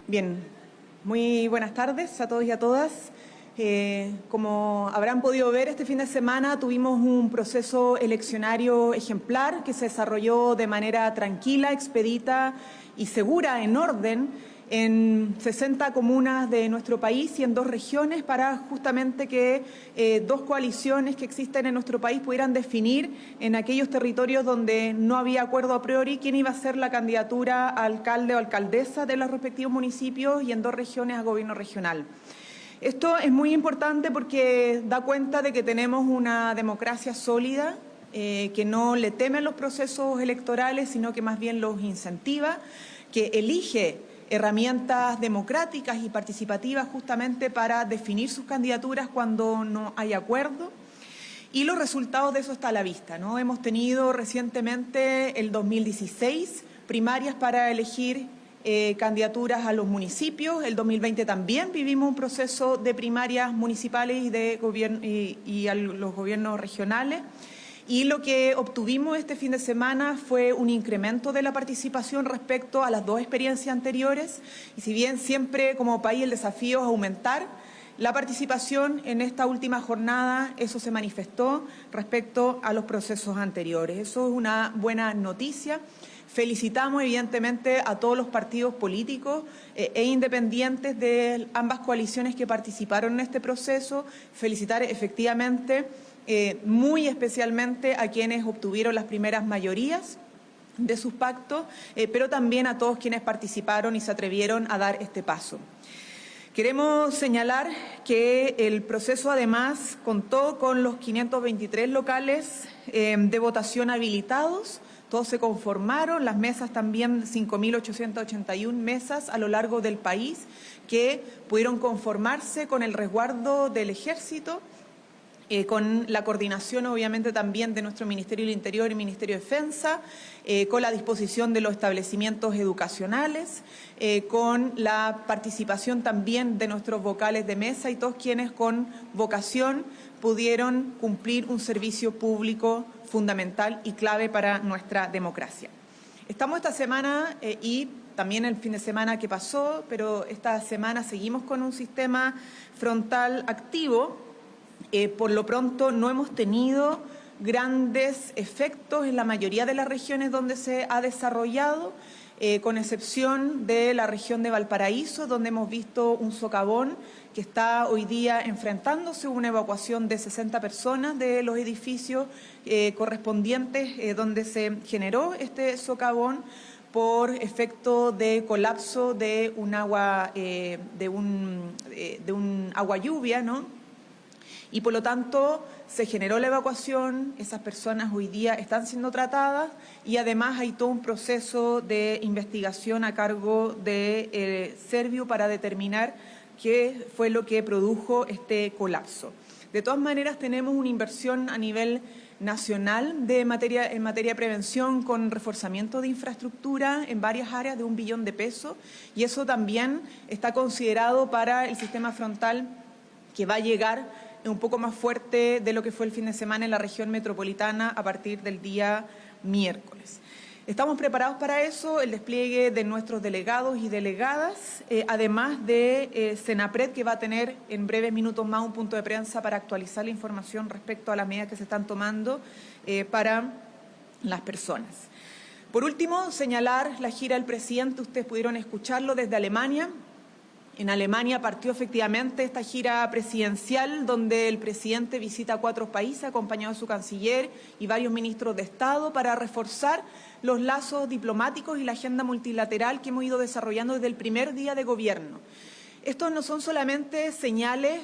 Bien, muy buenas tardes a todos y a todas. Como habrán podido ver, este fin de semana tuvimos un proceso eleccionario ejemplar que se desarrolló de manera tranquila, expedita y segura, en orden, en 60 comunas de nuestro país y en 2 regiones para justamente que 2 coaliciones que existen en nuestro país pudieran definir en aquellos territorios donde no había acuerdo a priori quién iba a ser la candidatura a alcalde o alcaldesa de los respectivos municipios y en 2 regiones a gobierno regional. Esto es muy importante porque da cuenta de que tenemos una democracia sólida, que no le teme a los procesos electorales, sino que más bien los incentiva, que elige herramientas democráticas y participativas justamente para definir sus candidaturas cuando no hay acuerdo. Y los resultados de eso están a la vista, ¿no? Hemos tenido recientemente, el 2016, primarias para elegir candidaturas a los municipios. El 2020 también vivimos un proceso de primarias municipales y de gobierno y a los gobiernos regionales. Y lo que obtuvimos este fin de semana fue un incremento de la participación respecto a las 2 experiencias anteriores. Y si bien siempre como país el desafío es aumentar la participación, en esta última jornada eso se manifestó respecto a los procesos anteriores. Eso es una buena noticia. Felicitamos evidentemente a todos los partidos políticos e independientes de ambas coaliciones que participaron en este proceso. Felicitar efectivamente muy especialmente a quienes obtuvieron las primeras mayorías de sus pactos, pero también a todos quienes participaron y se atrevieron a dar este paso. Queremos señalar que el proceso además contó con los 523 locales de votación habilitados. Todos se conformaron, las mesas también, 5.881 mesas a lo largo del país que pudieron conformarse con el resguardo del Ejército, con la coordinación obviamente también de nuestro Ministerio del Interior y Ministerio de Defensa, con la disposición de los establecimientos educacionales, con la participación también de nuestros vocales de mesa y todos quienes con vocación pudieron cumplir un servicio público fundamental y clave para nuestra democracia. Estamos esta semana y también el fin de semana que pasó, pero esta semana seguimos con un sistema frontal activo. Por lo pronto no hemos tenido grandes efectos en la mayoría de las regiones donde se ha desarrollado, con excepción de la región de Valparaíso, donde hemos visto un socavón que está hoy día enfrentándose a una evacuación de 60 personas de los edificios correspondientes donde se generó este socavón por efecto de colapso de un agua, de un agua lluvia, ¿no? Y por lo tanto se generó la evacuación, esas personas hoy día están siendo tratadas y además hay todo un proceso de investigación a cargo de Serviu para determinar qué fue lo que produjo este colapso. De todas maneras tenemos una inversión a nivel nacional en materia de prevención con reforzamiento de infraestructura en varias áreas de 1 billón de pesos y eso también está considerado para el sistema frontal que va a llegar un poco más fuerte de lo que fue el fin de semana en la región metropolitana a partir del día miércoles. Estamos preparados para eso, el despliegue de nuestros delegados y delegadas, además de Senapred, que va a tener en breves minutos más un punto de prensa para actualizar la información respecto a las medidas que se están tomando para las personas. Por último, señalar la gira del presidente, ustedes pudieron escucharlo desde Alemania. En Alemania partió efectivamente esta gira presidencial donde el presidente visita 4 países acompañado de su canciller y varios ministros de Estado para reforzar los lazos diplomáticos y la agenda multilateral que hemos ido desarrollando desde el primer día de gobierno. Estos no son solamente señales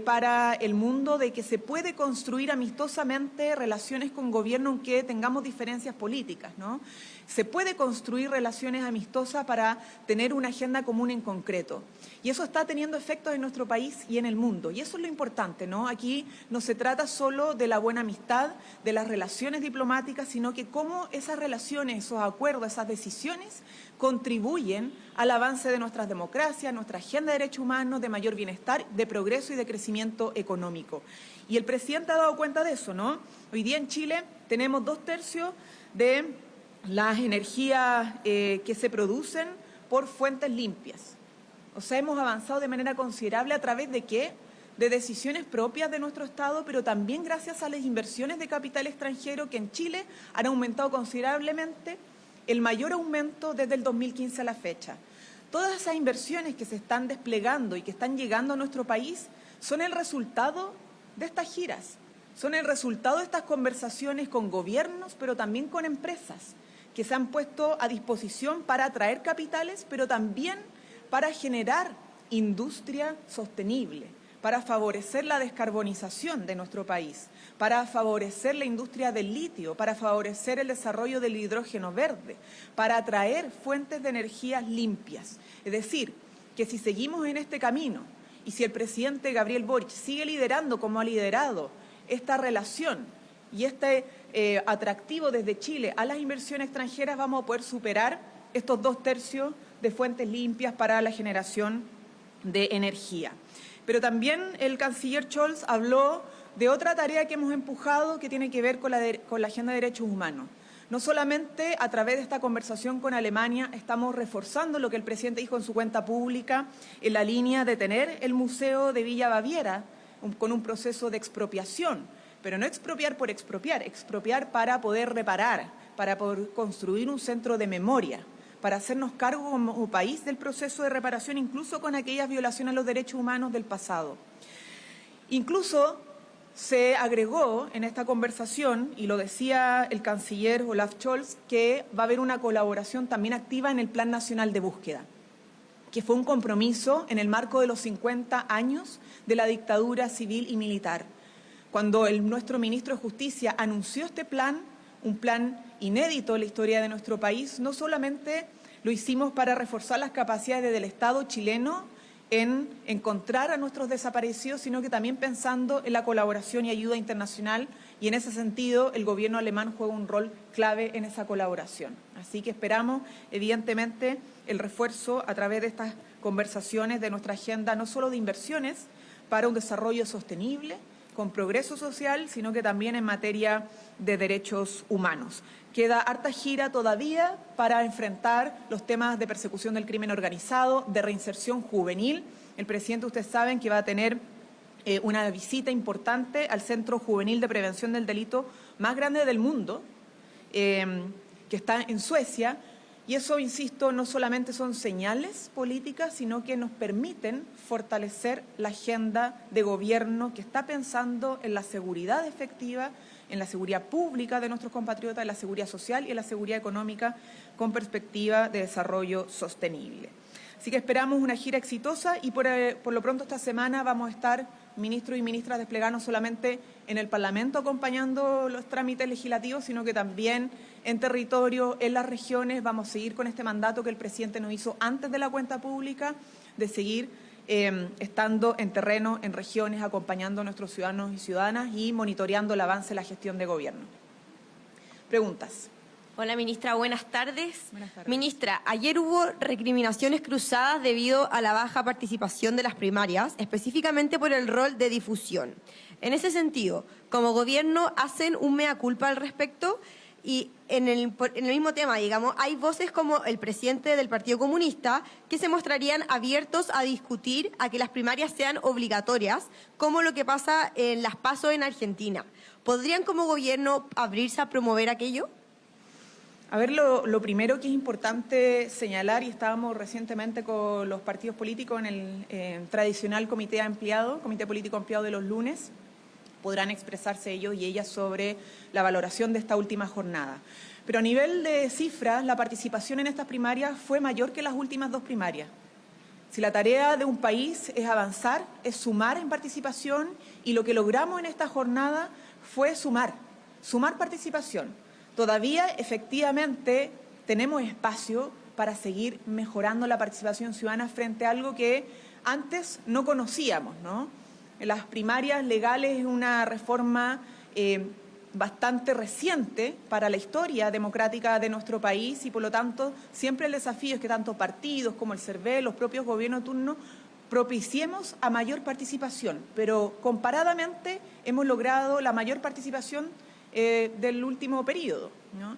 para el mundo de que se puede construir amistosamente relaciones con gobierno aunque tengamos diferencias políticas, ¿no? Se puede construir relaciones amistosas para tener una agenda común en concreto. Y eso está teniendo efectos en nuestro país y en el mundo. Y eso es lo importante, ¿no? Aquí no se trata solo de la buena amistad, de las relaciones diplomáticas, sino que cómo esas relaciones, esos acuerdos, esas decisiones contribuyen al avance de nuestras democracias, nuestra agenda de derechos humanos, de mayor bienestar, de progreso y de crecimiento económico. Y el presidente ha dado cuenta de eso, ¿no? Hoy día en Chile tenemos 2/3 de las energías que se producen por fuentes limpias. O sea, hemos avanzado de manera considerable a través de ¿qué? De decisiones propias de nuestro Estado, pero también gracias a las inversiones de capital extranjero que en Chile han aumentado considerablemente, el mayor aumento desde el 2015 a la fecha. Todas esas inversiones que se están desplegando y que están llegando a nuestro país son el resultado de estas giras, son el resultado de estas conversaciones con gobiernos, pero también con empresas que se han puesto a disposición para atraer capitales, pero también para generar industria sostenible, para favorecer la descarbonización de nuestro país, para favorecer la industria del litio, para favorecer el desarrollo del hidrógeno verde, para atraer fuentes de energías limpias. Es decir, que si seguimos en este camino y si el presidente Gabriel Boric sigue liderando como ha liderado esta relación y este atractivo desde Chile a las inversiones extranjeras, vamos a poder superar estos 2/3 de fuentes limpias para la generación de energía. Pero también el canciller Scholz habló de otra tarea que hemos empujado que tiene que ver con la agenda de derechos humanos. No solamente a través de esta conversación con Alemania estamos reforzando lo que el presidente dijo en su cuenta pública en la línea de tener el Museo de Villa Baviera con un proceso de expropiación, pero no expropiar por expropiar, expropiar para poder reparar, para poder construir un centro de memoria, para hacernos cargo como país del proceso de reparación, incluso con aquellas violaciones a los derechos humanos del pasado. Incluso se agregó en esta conversación, y lo decía el canciller Olaf Scholz, que va a haber una colaboración también activa en el Plan Nacional de Búsqueda, que fue un compromiso en el marco de los 50 años de la dictadura civil y militar. Cuando nuestro ministro de Justicia anunció este plan, un plan inédito en la historia de nuestro país, no solamente lo hicimos para reforzar las capacidades del Estado chileno en encontrar a nuestros desaparecidos, sino que también pensando en la colaboración y ayuda internacional, y en ese sentido el gobierno alemán juega un rol clave en esa colaboración. Así que esperamos, evidentemente, el refuerzo a través de estas conversaciones de nuestra agenda, no solo de inversiones para un desarrollo sostenible, con progreso social, sino que también en materia de derechos humanos. Queda harta gira todavía para enfrentar los temas de persecución del crimen organizado, de reinserción juvenil. El presidente, ustedes saben que va a tener una visita importante al Centro Juvenil de Prevención del Delito más grande del mundo, que está en Suecia. Y eso, insisto, no solamente son señales políticas, sino que nos permiten fortalecer la agenda de gobierno que está pensando en la seguridad efectiva, en la seguridad pública de nuestros compatriotas, en la seguridad social y en la seguridad económica con perspectiva de desarrollo sostenible. Así que esperamos una gira exitosa y por lo pronto esta semana vamos a estar ministros y ministras desplegados no solamente en el Parlamento acompañando los trámites legislativos, sino que también en territorio, en las regiones. Vamos a seguir con este mandato que el presidente nos hizo antes de la cuenta pública, de seguir estando en terreno, en regiones, acompañando a nuestros ciudadanos y ciudadanas y monitoreando el avance de la gestión de gobierno. Preguntas. Hola, ministra, buenas tardes. Buenas tardes. Ministra, ayer hubo recriminaciones cruzadas debido a la baja participación de las primarias, específicamente por el rol de difusión. En ese sentido, como gobierno, ¿hacen un mea culpa al respecto? Y en el mismo tema, digamos, hay voces como el presidente del Partido Comunista que se mostrarían abiertos a discutir a que las primarias sean obligatorias, como lo que pasa en las PASO en Argentina. ¿Podrían como gobierno abrirse a promover aquello? A ver, lo primero que es importante señalar, y estábamos recientemente con los partidos políticos en el tradicional comité político ampliado de los lunes, podrán expresarse ellos y ellas sobre la valoración de esta última jornada. Pero a nivel de cifras, la participación en estas primarias fue mayor que las últimas 2 primarias. Si la tarea de un país es avanzar, es sumar en participación, y lo que logramos en esta jornada fue sumar participación. Todavía, efectivamente, tenemos espacio para seguir mejorando la participación ciudadana frente a algo que antes no conocíamos, ¿no? Las primarias legales es una reforma bastante reciente para la historia democrática de nuestro país y, por lo tanto, siempre el desafío es que tanto partidos como el CERVEL, los propios gobiernos de turno, propiciemos a mayor participación, pero comparadamente hemos logrado la mayor participación del último periodo, ¿no?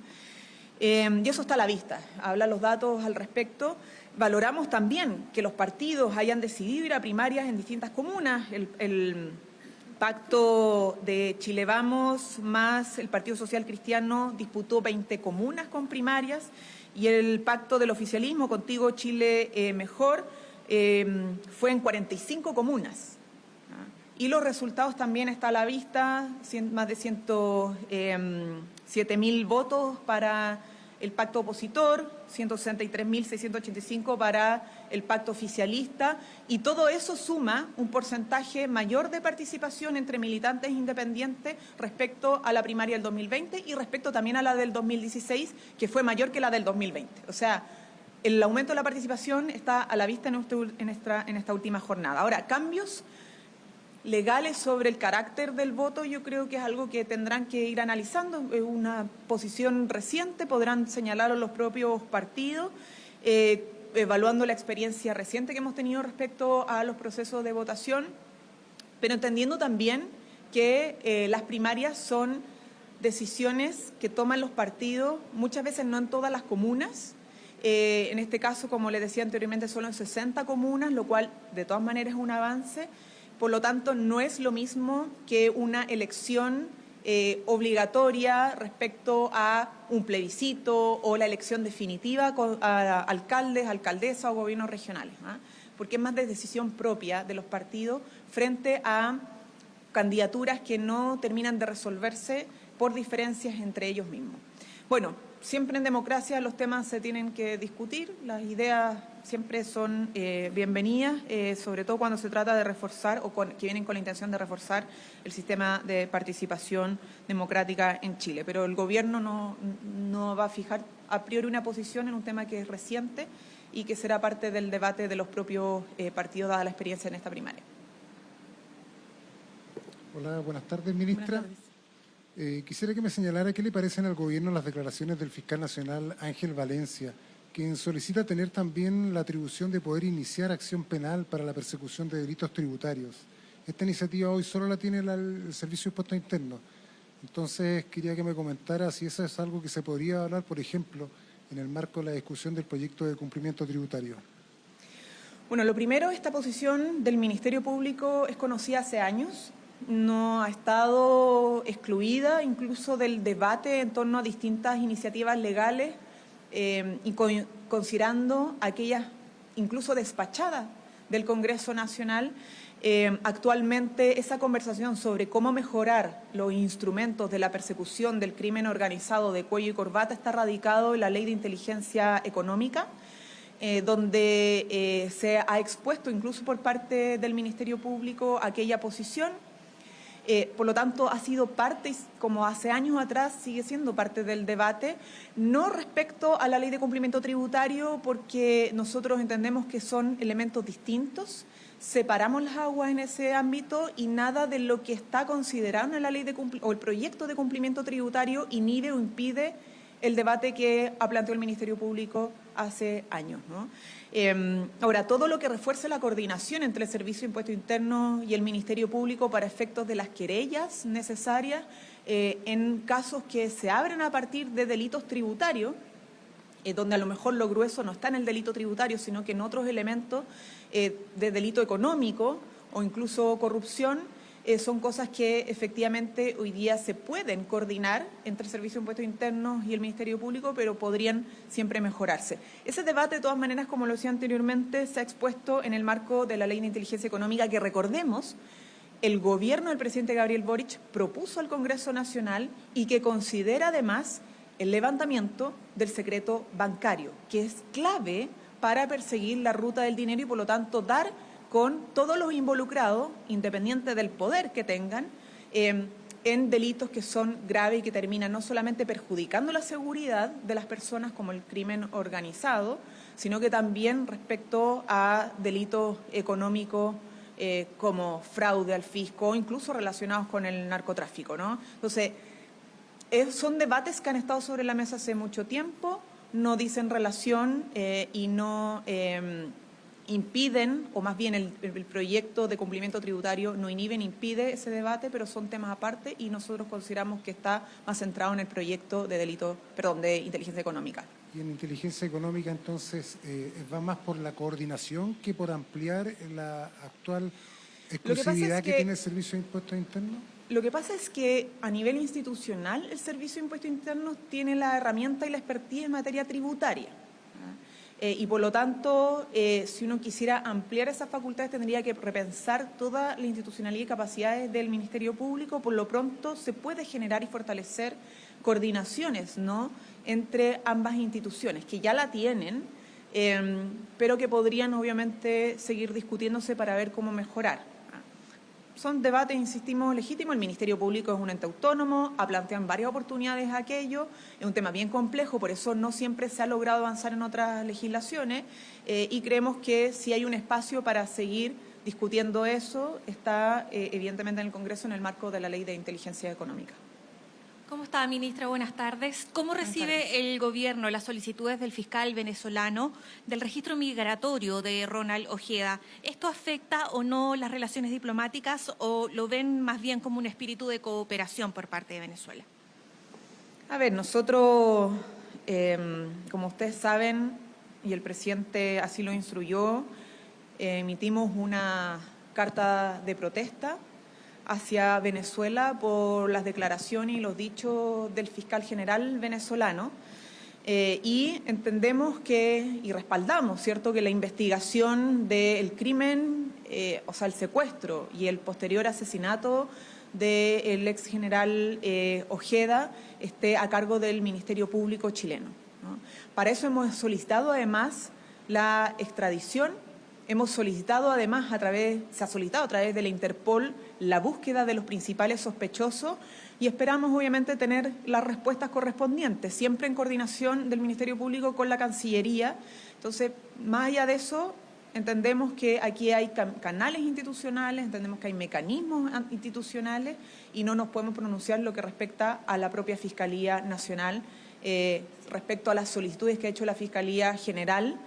Y eso está a la vista, hablan los datos al respecto. Valoramos también que los partidos hayan decidido ir a primarias en distintas comunas. El pacto de Chile Vamos más el Partido Social Cristiano disputó 20 comunas con primarias y el pacto del oficialismo Contigo Chile Mejor fue en 45 comunas. Y los resultados también están a la vista, más de 107.000 votos para el pacto opositor, 163.685 para el pacto oficialista, y todo eso suma un porcentaje mayor de participación entre militantes independientes respecto a la primaria del 2020 y respecto también a la del 2016, que fue mayor que la del 2020. O sea, el aumento de la participación está a la vista en esta última jornada. Ahora, cambios legales sobre el carácter del voto, yo creo que es algo que tendrán que ir analizando. Es una posición reciente, podrán señalarlo los propios partidos, evaluando la experiencia reciente que hemos tenido respecto a los procesos de votación, pero entendiendo también que las primarias son decisiones que toman los partidos, muchas veces no en todas las comunas. En este caso, como les decía anteriormente, solo en 60 comunas, lo cual de todas maneras es un avance. Por lo tanto, no es lo mismo que una elección obligatoria respecto a un plebiscito o la elección definitiva a alcaldes, alcaldesas o gobiernos regionales, ¿eh? Porque es más de decisión propia de los partidos frente a candidaturas que no terminan de resolverse por diferencias entre ellos mismos. Bueno, siempre en democracia los temas se tienen que discutir, las ideas siempre son bienvenidas, sobre todo cuando se trata de reforzar o que vienen con la intención de reforzar el sistema de participación democrática en Chile. Pero el Gobierno no va a fijar a priori una posición en un tema que es reciente y que será parte del debate de los propios partidos, dada la experiencia en esta primaria. Hola, buenas tardes, ministra. Buenas tardes. Quisiera que me señalara qué le parecen al Gobierno las declaraciones del fiscal nacional Ángel Valencia, quien solicita tener también la atribución de poder iniciar acción penal para la persecución de delitos tributarios. Esta iniciativa hoy solo la tiene el Servicio de Impuestos Internos. Entonces, quería que me comentara si eso es algo que se podría hablar, por ejemplo, en el marco de la discusión del proyecto de cumplimiento tributario. Bueno, lo primero, esta posición del Ministerio Público es conocida hace años. No ha estado excluida incluso del debate en torno a distintas iniciativas legales y considerando aquellas incluso despachadas del Congreso Nacional. Actualmente esa conversación sobre cómo mejorar los instrumentos de la persecución del crimen organizado de cuello y corbata está radicado en la Ley de Inteligencia Económica, donde se ha expuesto incluso por parte del Ministerio Público aquella posición. Por lo tanto, ha sido parte, como hace años atrás, sigue siendo parte del debate, no respecto a la ley de cumplimiento tributario, porque nosotros entendemos que son elementos distintos, separamos las aguas en ese ámbito y nada de lo que está considerado en la ley o el proyecto de cumplimiento tributario inhibe o impide el debate que ha planteado el Ministerio Público hace años, ¿no? Ahora, todo lo que refuerce la coordinación entre el Servicio de Impuestos Internos y el Ministerio Público para efectos de las querellas necesarias en casos que se abren a partir de delitos tributarios, donde a lo mejor lo grueso no está en el delito tributario, sino que en otros elementos de delito económico o incluso corrupción, son cosas que efectivamente hoy día se pueden coordinar entre el Servicio de Impuestos Internos y el Ministerio Público, pero podrían siempre mejorarse. Ese debate, de todas maneras, como lo decía anteriormente, se ha expuesto en el marco de la Ley de Inteligencia Económica, que recordemos, el gobierno del presidente Gabriel Boric propuso al Congreso Nacional y que considera además el levantamiento del secreto bancario, que es clave para perseguir la ruta del dinero y, por lo tanto, dar con todos los involucrados, independiente del poder que tengan, en delitos que son graves y que terminan no solamente perjudicando la seguridad de las personas como el crimen organizado, sino que también respecto a delitos económicos como fraude al fisco o incluso relacionados con el narcotráfico, ¿no? Entonces, son debates que han estado sobre la mesa hace mucho tiempo, no dicen relación y no impiden, o más bien el proyecto de cumplimiento tributario no inhibe ni impide ese debate, pero son temas aparte y nosotros consideramos que está más centrado en el proyecto de de inteligencia económica. Y en inteligencia económica, entonces, va más por la coordinación que por ampliar la actual exclusividad que tiene el Servicio de Impuestos Internos. Lo que pasa es que a nivel institucional el Servicio de Impuestos Internos tiene la herramienta y la expertise en materia tributaria. Y por lo tanto, si uno quisiera ampliar esas facultades, tendría que repensar toda la institucionalidad y capacidades del Ministerio Público. Por lo pronto, se puede generar y fortalecer coordinaciones, ¿no?, entre ambas instituciones, que ya la tienen, pero que podrían obviamente seguir discutiéndose para ver cómo mejorar. Son debates, insistimos, legítimos. El Ministerio Público es un ente autónomo, ha planteado en varias oportunidades aquello, es un tema bien complejo, por eso no siempre se ha logrado avanzar en otras legislaciones y creemos que si hay un espacio para seguir discutiendo eso, está evidentemente en el Congreso en el marco de la Ley de Inteligencia Económica. ¿Cómo está, ministra? Buenas tardes. ¿Cómo recibe el gobierno las solicitudes del fiscal venezolano del registro migratorio de Ronald Ojeda? ¿Esto afecta o no las relaciones diplomáticas o lo ven más bien como un espíritu de cooperación por parte de Venezuela? A ver, nosotros, como ustedes saben, y el presidente así lo instruyó, emitimos una carta de protesta hacia Venezuela por las declaraciones y los dichos del fiscal general venezolano y entendemos que, y respaldamos, ¿cierto?, que la investigación del crimen, o sea, el secuestro y el posterior asesinato del ex general Ojeda esté a cargo del Ministerio Público chileno, ¿no? Para eso hemos solicitado además la extradición. Hemos solicitado además se ha solicitado a través de la Interpol la búsqueda de los principales sospechosos y esperamos obviamente tener las respuestas correspondientes, siempre en coordinación del Ministerio Público con la Cancillería. Entonces, más allá de eso, entendemos que aquí hay canales institucionales, entendemos que hay mecanismos institucionales y no nos podemos pronunciar lo que respecta a la propia Fiscalía Nacional, respecto a las solicitudes que ha hecho la Fiscalía General,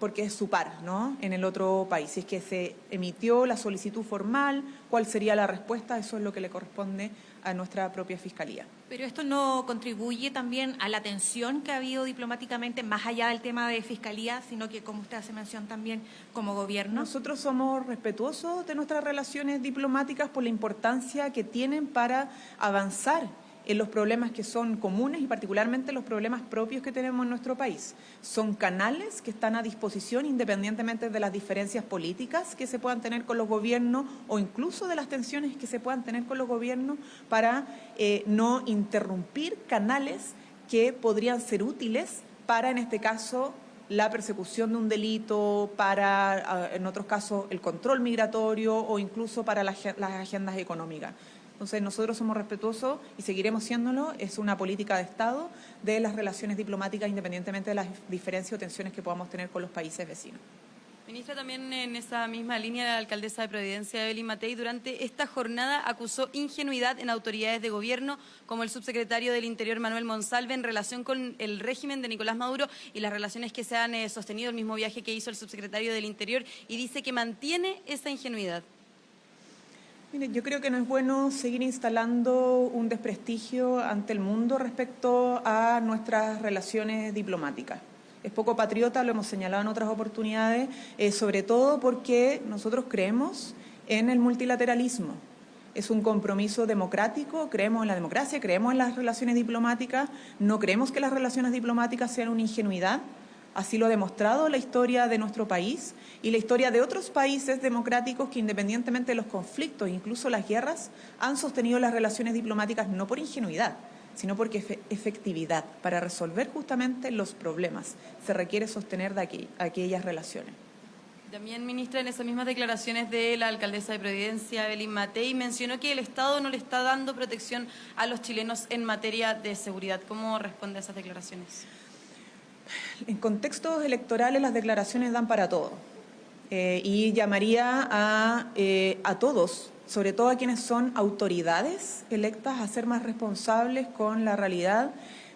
porque es su par, ¿no?, en el otro país. Si es que se emitió la solicitud formal, ¿cuál sería la respuesta? Eso es lo que le corresponde a nuestra propia Fiscalía. ¿Pero esto no contribuye también a la tensión que ha habido diplomáticamente, más allá del tema de Fiscalía, sino que, como usted hace mención, también como gobierno? Nosotros somos respetuosos de nuestras relaciones diplomáticas por la importancia que tienen para avanzar en los problemas que son comunes y particularmente los problemas propios que tenemos en nuestro país. Son canales que están a disposición independientemente de las diferencias políticas que se puedan tener con los gobiernos o incluso de las tensiones que se puedan tener con los gobiernos para no interrumpir canales que podrían ser útiles para, en este caso, la persecución de un delito, para, en otros casos, el control migratorio o incluso para las agendas económicas. Entonces, nosotros somos respetuosos y seguiremos siéndolo. Es una política de Estado de las relaciones diplomáticas, independientemente de las diferencias o tensiones que podamos tener con los países vecinos. Ministra, también en esa misma línea, la alcaldesa de Providencia, Evelyn Matei, durante esta jornada acusó ingenuidad en autoridades de gobierno, como el subsecretario del Interior, Manuel Monsalve, en relación con el régimen de Nicolás Maduro y las relaciones que se han sostenido, el mismo viaje que hizo el subsecretario del Interior, y dice que mantiene esa ingenuidad. Mire, yo creo que no es bueno seguir instalando un desprestigio ante el mundo respecto a nuestras relaciones diplomáticas. Es poco patriota, lo hemos señalado en otras oportunidades, sobre todo porque nosotros creemos en el multilateralismo. Es un compromiso democrático, creemos en la democracia, creemos en las relaciones diplomáticas, no creemos que las relaciones diplomáticas sean una ingenuidad. Así lo ha demostrado la historia de nuestro país y la historia de otros países democráticos que, independientemente de los conflictos, incluso las guerras, han sostenido las relaciones diplomáticas no por ingenuidad, sino porque efectividad. Para resolver justamente los problemas se requiere sostener aquellas relaciones. También, ministra, en esas mismas declaraciones de la alcaldesa de Providencia, Evelyn Matei, mencionó que el Estado no le está dando protección a los chilenos en materia de seguridad. ¿Cómo responde a esas declaraciones? En contextos electorales las declaraciones dan para todo y llamaría a todos, sobre todo a quienes son autoridades electas, a ser más responsables con la realidad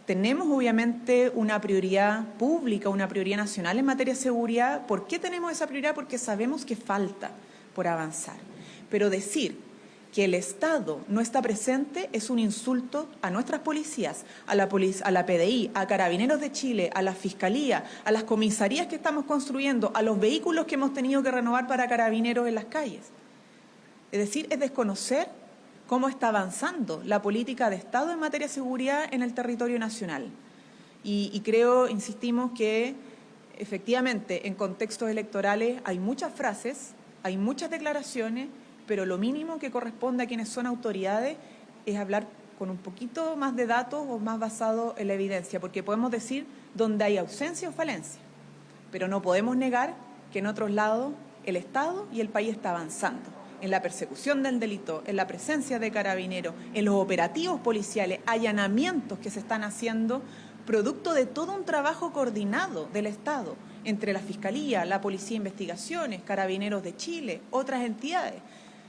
Tenemos obviamente una prioridad pública, una prioridad nacional en materia de seguridad. ¿Por qué tenemos esa prioridad? Porque sabemos que falta por avanzar. Pero decir que el Estado no está presente es un insulto a nuestras policías, a la PDI, a Carabineros de Chile, a la Fiscalía, a las comisarías que estamos construyendo, a los vehículos que hemos tenido que renovar para Carabineros en las calles. Es decir, es desconocer cómo está avanzando la política de Estado en materia de seguridad en el territorio nacional. Y creo, insistimos, que efectivamente en contextos electorales hay muchas frases, hay muchas declaraciones, pero lo mínimo que corresponde a quienes son autoridades es hablar con un poquito más de datos o más basado en la evidencia, porque podemos decir donde hay ausencia o falencia, pero no podemos negar que en otros lados el Estado y el país está avanzando en la persecución del delito, en la presencia de carabineros, en los operativos policiales, allanamientos que se están haciendo, producto de todo un trabajo coordinado del Estado entre la Fiscalía, la Policía de Investigaciones, Carabineros de Chile, otras entidades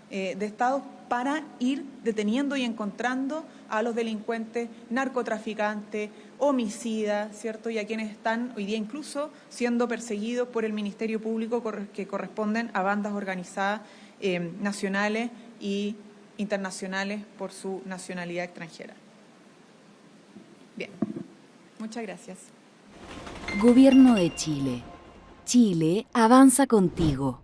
de Estado, para ir deteniendo y encontrando a los delincuentes, narcotraficantes, homicidas, ¿cierto? Y a quienes están hoy día incluso siendo perseguidos por el Ministerio Público, que corresponden a bandas organizadas nacionales y internacionales por su nacionalidad extranjera. Bien, muchas gracias. Gobierno de Chile. Chile avanza contigo.